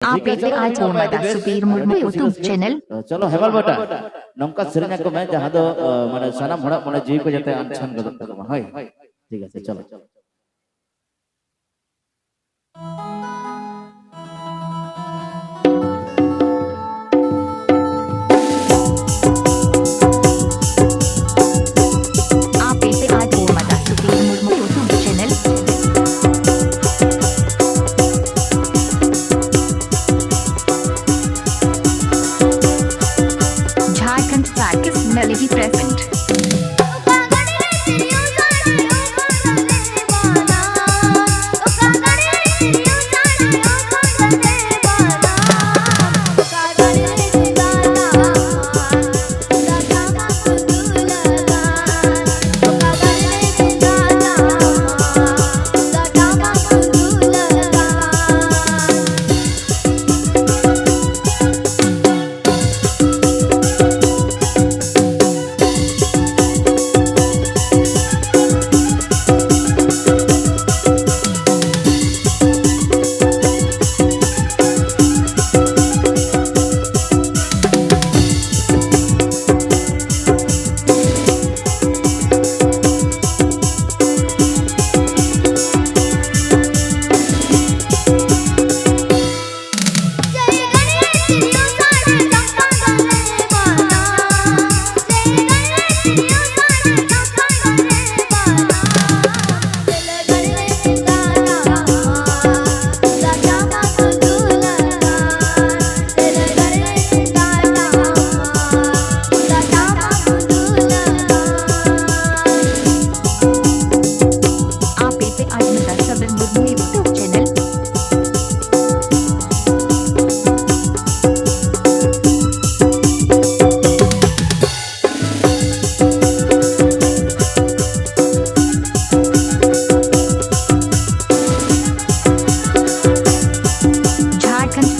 आप पे आज ओमदा सुबीर मुर्मू यूट्यूब चैनल चलो हेमल बेटा नौका सेरेना को मैं जहां दो माने सानाम हड़ा माने जीव को जते अनछान गदत तक हाय ठीक है चलो आप पे आज ओमदा Subir Murmu YouTube channel Jharkhand practice melody present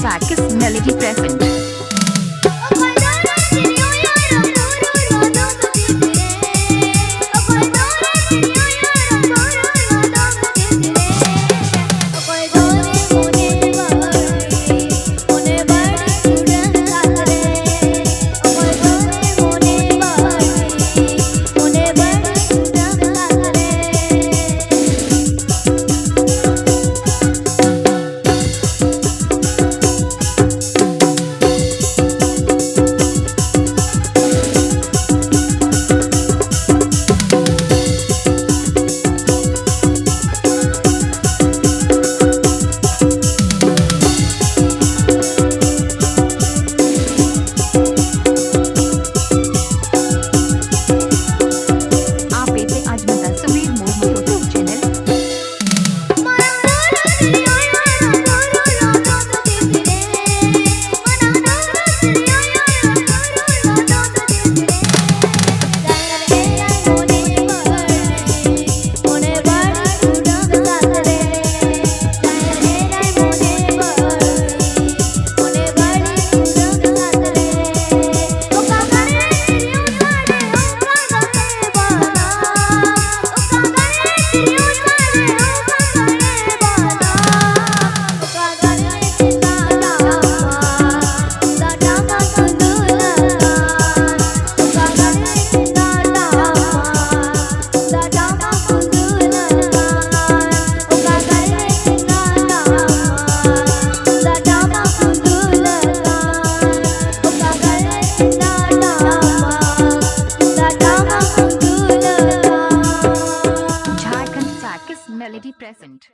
practice melody present melody present